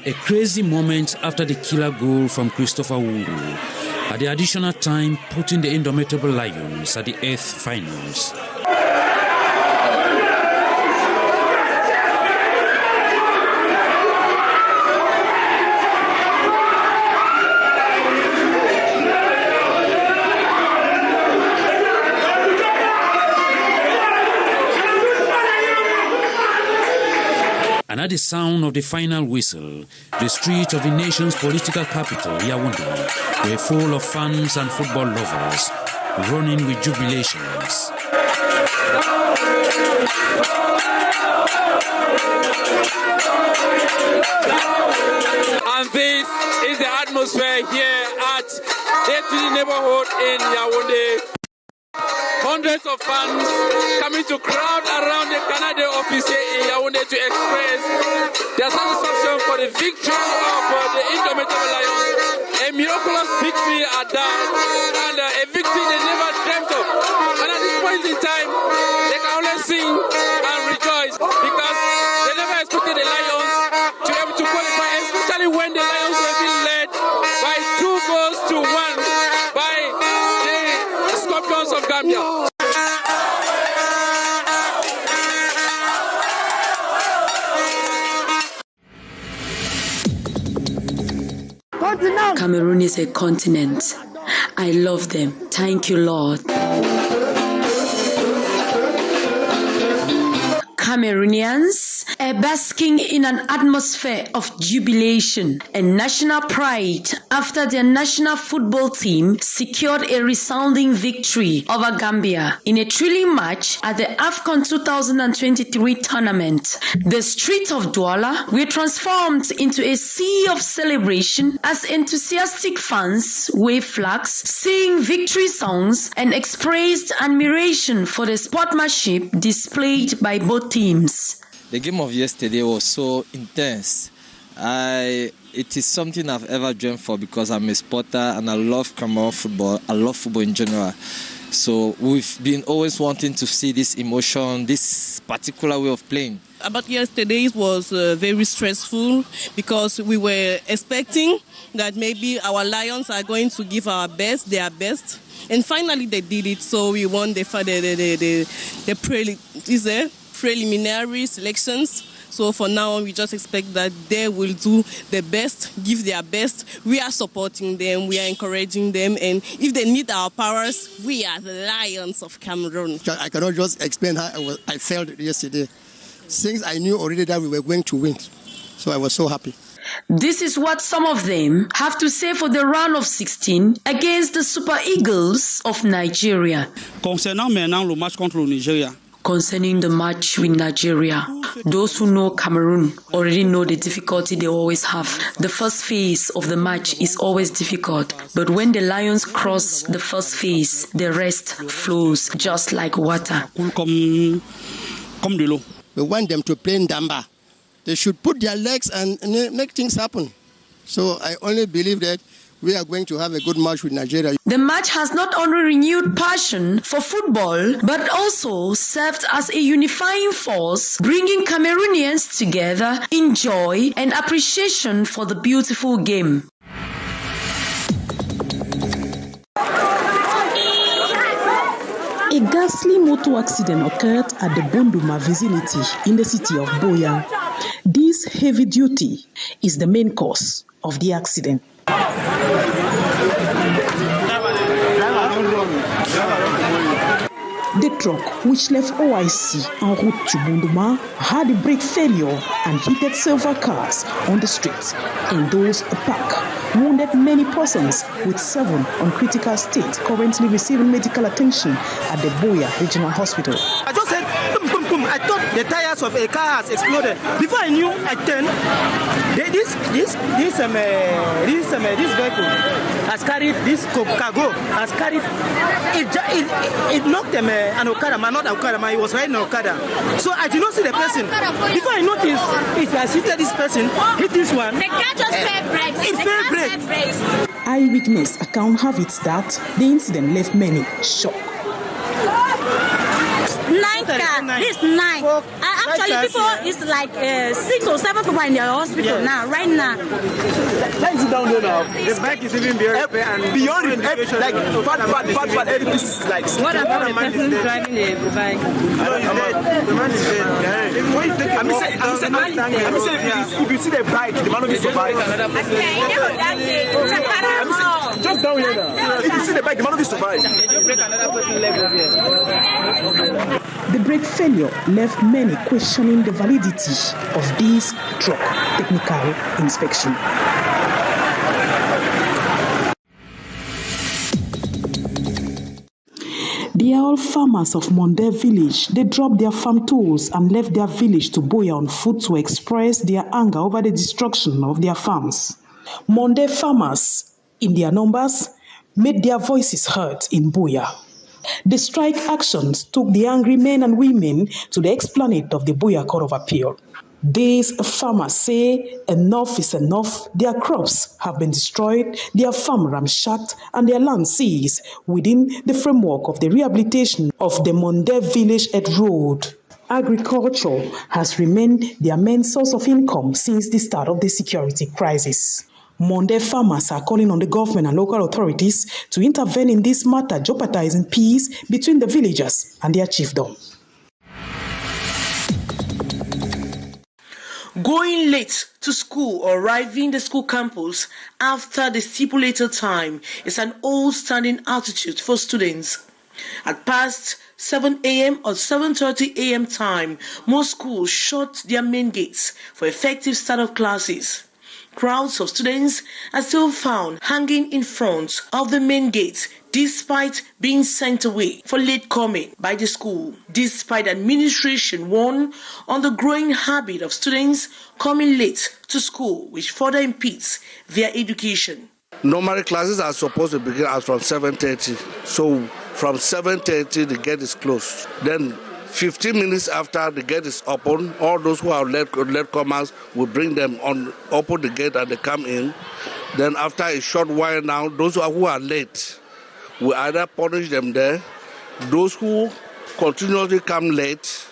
A crazy moment after the killer goal from Christopher Wu. At the additional time, putting the indomitable Lions at the 8th finals. And at the sound of the final whistle, the streets of the nation's political capital, Yaoundé, were full of fans and football lovers, running with jubilations. And this is the atmosphere here at the neighborhood in Yaoundé. Hundreds of fans coming to crowd around the Canal office here in Yaoundé to express their satisfaction for the victory of the indomitable Lions. A miraculous victory at that, and a victory they never dreamt of. And at this point in time, they can only sing and rejoice because they never expected the Lions to be able to qualify, especially when the Lions were being led by 2 goals to 1 by the Scorpions of Gambia. Cameroon is a continent. I love them. Thank you, Lord. Cameroonians are basking in an atmosphere of jubilation and national pride after their national football team secured a resounding victory over Gambia in a thrilling match at the AFCON 2023 tournament. The streets of Douala were transformed into a sea of celebration as enthusiastic fans waved flags, sang victory songs, and expressed admiration for the sportsmanship displayed by both teams. The game of yesterday was so intense. It is something I've ever dreamed for because I'm a sporter and I love Cameroon football. I love football in general. So we've been always wanting to see this emotion, this particular way of playing. About yesterday, it was very stressful because we were expecting that maybe our Lions are going to give their best. And finally they did it, so we won the preliminary selections. So for now, we just expect that they will do the best, give their best. We are supporting them, we are encouraging them, and if they need our powers, we are the Lions of Cameroon. I cannot just explain how I felt yesterday. Since I knew already that we were going to win, so I was so happy. This is what some of them have to say for the round of 16 against the Super Eagles of Nigeria. Concerning the match with Nigeria, those who know Cameroon already know the difficulty they always have. The first phase of the match is always difficult, but when the Lions cross the first phase, the rest flows just like water. We want them to play Ndamba. They should put their legs and make things happen. So I only believe that we are going to have a good match with Nigeria. The match has not only renewed passion for football, but also served as a unifying force, bringing Cameroonians together in joy and appreciation for the beautiful game. A ghastly motor accident occurred at the Bonduma vicinity in the city of Boya. This heavy duty is the main cause of the accident. The truck, which left OIC en route to Bonduma, had a brake failure and hit several cars on the street. In those parked, wounded many persons, with 7 on critical state currently receiving medical attention at the Boya Regional Hospital. I just said, boom, boom, boom. I thought the tires of a car has exploded. Before I knew, I turned. This vehicle has carried this cargo, has carried it knocked an Okada, not Okada, he was riding an Okada. So I did not see the person. Before I noticed, it has hit this person, hit this one. The car just failed brakes. It failed brakes. Eyewitness account have it that the incident left many shocked. 9 cars, this 9. Actually, people is like 6 or 7 people in the hospital now, right now. Let's sit down there now. The bike is even beyond it, like part edifice, like. What about the person driving the bike? The man is dead. I'm saying, if you see the bike, the man will be survived. Just down here now. If you see the bike, the man will be survived. The brake failure left many questioning the validity of this truck technical inspection. They are all farmers of Monde village. They dropped their farm tools and left their village to Buea on foot to express their anger over the destruction of their farms. Monde farmers, in their numbers, made their voices heard in Buea. The strike actions took the angry men and women to the esplanade of the Buea Court of Appeal. These farmers say enough is enough. Their crops have been destroyed, their farm ramshacked, and their land seized within the framework of the rehabilitation of the Monde Village Head Road. Agriculture has remained their main source of income since the start of the security crisis. Monde farmers are calling on the government and local authorities to intervene in this matter, jeopardizing peace between the villagers and their chiefdom. Going late to school or arriving the school campus after the stipulated time is an old standing attitude for students. At past 7 a.m. or 7:30 a.m. time, most schools shut their main gates for effective start of classes. Crowds of students are still found hanging in front of the main gate despite being sent away for late coming by the school, despite administration warn on the growing habit of students coming late to school, which further impedes their education. Normally classes are supposed to begin as from 7:30, so from 7:30 the gate is closed. Then 15 minutes after the gate is open, all those who are late comers will bring them on, open the gate and they come in. Then after a short while now, those who are late, we either punish them there. Those who continuously come late,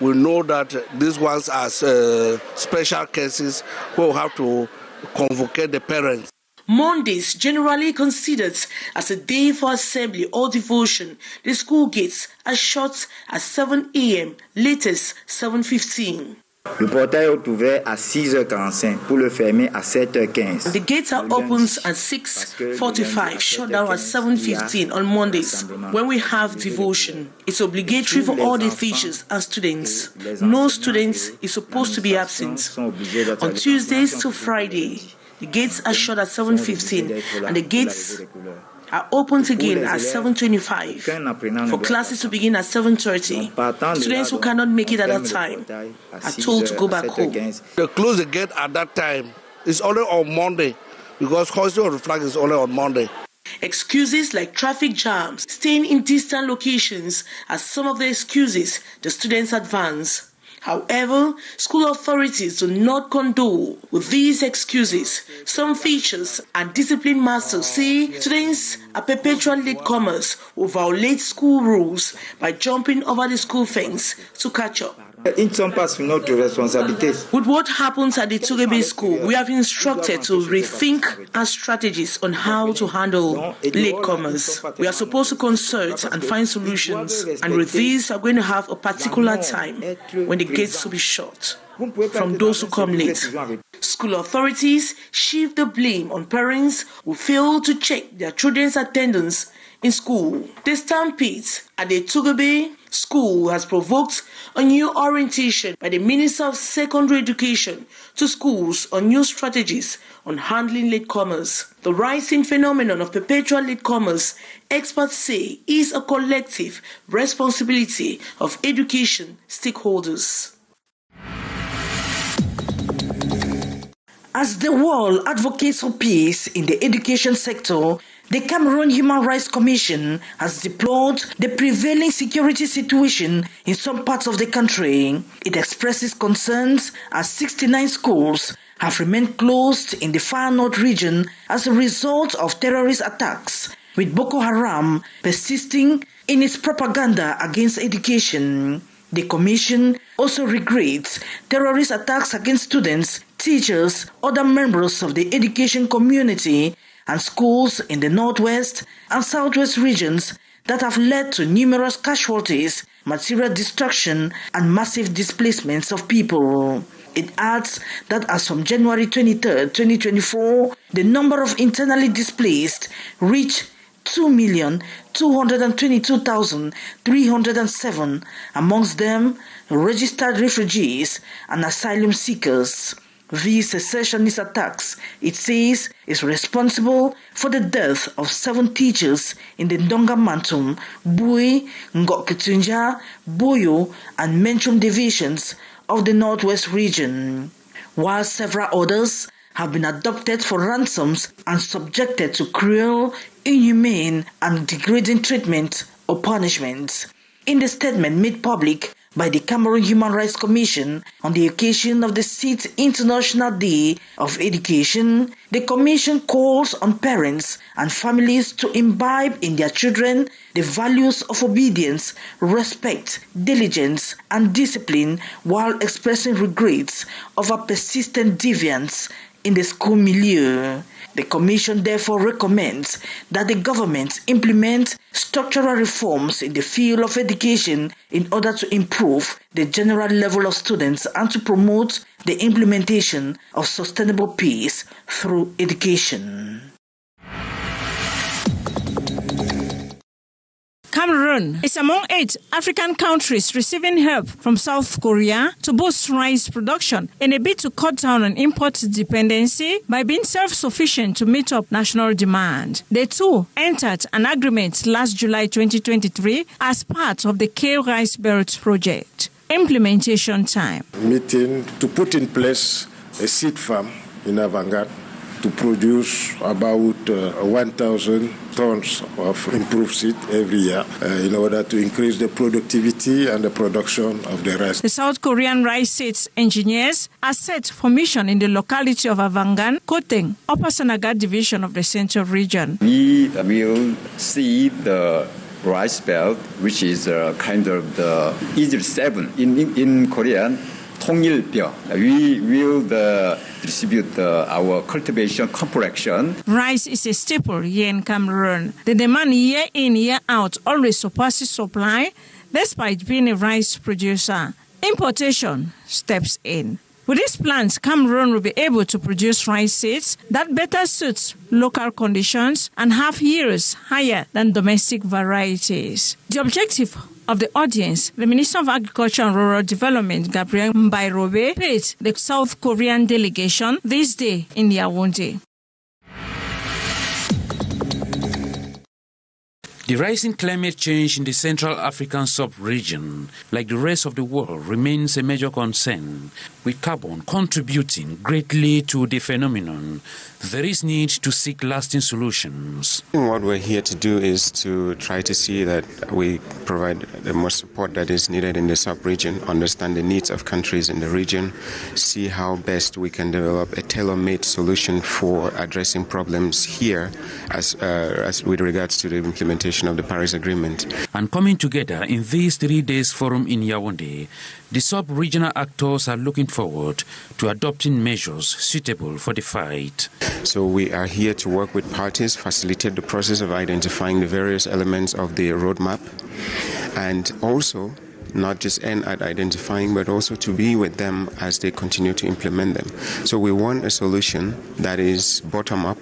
we know that these ones are special cases who will have to convocate the parents. Mondays, generally considered as a day for assembly or devotion, the school gates are shut at 7 a.m., latest 7:15. Le portail est ouvert à 6h45 pour le fermer à 7h15. The gates are opened at 6:45, shut down at 7:15 on Mondays. When we have devotion, it's obligatory for all the teachers and students. No student is supposed to be absent. On Tuesdays to Friday, the gates are shut at 7:15 and the gates are opened again at 7:25 for classes to begin at 7:30. Students who cannot make it at that time are told to go back home. They close the gate at that time. It's only on Monday because hoisting of the flag is only on Monday. Excuses like traffic jams, staying in distant locations are some of the excuses the students advance. However, school authorities do not condole with these excuses. Some teachers and discipline masters say students are perpetual latecomers who violate school rules by jumping over the school fence to catch up. With what happens at the Tugebe school, we have instructed to rethink our strategies on how to handle latecomers. We are supposed to consult and find solutions, and with these, we are going to have a particular time when the gates will be shut from those who come late. School authorities shift the blame on parents who fail to check their children's attendance in school. The stampede at the Tugebe school has provoked a new orientation by the Minister of Secondary Education to schools on new strategies on handling latecomers. The rising phenomenon of perpetual latecomers, experts say, is a collective responsibility of education stakeholders. As the world advocates for peace in the education sector, the Cameroon Human Rights Commission has deplored the prevailing security situation in some parts of the country. It expresses concerns as 69 schools have remained closed in the far north region as a result of terrorist attacks, with Boko Haram persisting in its propaganda against education. The Commission also regrets terrorist attacks against students, teachers, other members of the education community, and schools in the Northwest and Southwest regions that have led to numerous casualties, material destruction, and massive displacements of people. It adds that as from January 23, 2024, the number of internally displaced reached 2,222,307, amongst them registered refugees and asylum seekers. These secessionist attacks, it says, is responsible for the death of 7 teachers in the Ndonga Mantum, Bui, Ngok-Ketunja, Boyo, and Menchum divisions of the Northwest region, while several others have been adopted for ransoms and subjected to cruel, inhumane, and degrading treatment or punishment. In the statement made public by the Cameroon Human Rights Commission on the occasion of the 6th International Day of Education, the Commission calls on parents and families to imbibe in their children the values of obedience, respect, diligence, and discipline while expressing regrets over persistent deviance in the school milieu. The Commission therefore recommends that the government implement structural reforms in the field of education in order to improve the general level of students and to promote the implementation of sustainable peace through education. Cameroon is among 8 African countries receiving help from South Korea to boost rice production in a bid to cut down on import dependency by being self-sufficient to meet up national demand. The two entered an agreement last July 2023 as part of the K-Rice Belt project. Implementation time. Meeting to put in place a seed farm in Avangan to produce about 1,000 tons of improved seed every year in order to increase the productivity and the production of the rice. The South Korean rice seeds engineers are set for mission in the locality of Avangan, Koteng, Upper Sanaga division of the Central region. We will see the rice belt, which is kind of the EG7 in Korean. We will distribute our cultivation complexion. Rice is a staple here in Cameroon. The demand year in, year out always surpasses supply, despite being a rice producer. Importation steps in. With these plans, Cameroon will be able to produce rice seeds that better suits local conditions and have yields higher than domestic varieties. The objective of the audience, the Minister of Agriculture and Rural Development, Gabriel Mbairobe, paid the South Korean delegation this day in Yaoundé. The rising climate change in the Central African sub-region, like the rest of the world, remains a major concern, with carbon contributing greatly to the phenomenon. There is need to seek lasting solutions. What we're here to do is to try to see that we provide the most support that is needed in the sub-region, understand the needs of countries in the region, see how best we can develop a tailor-made solution for addressing problems here as with regards to the implementation of the Paris Agreement. And coming together in this 3 days forum in Yaoundé, the sub-regional actors are looking forward to adopting measures suitable for the fight. So we are here to work with parties, facilitate the process of identifying the various elements of the roadmap, and also not just end at identifying, but also to be with them as they continue to implement them. So we want a solution that is bottom-up,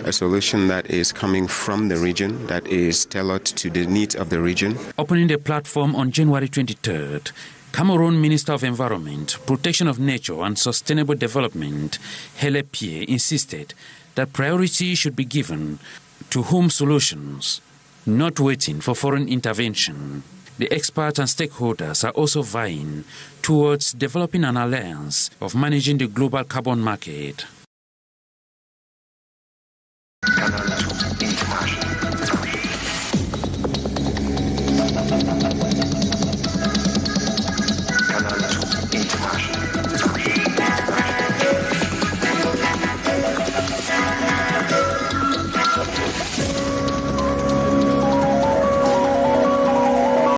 a solution that is coming from the region, that is tailored to the needs of the region. Opening the platform on January 23rd, Cameroon Minister of Environment, Protection of Nature and Sustainable Development, Hele Pierre, insisted that priority should be given to home solutions, not waiting for foreign intervention. The experts and stakeholders are also vying towards developing an alliance of managing the global carbon market.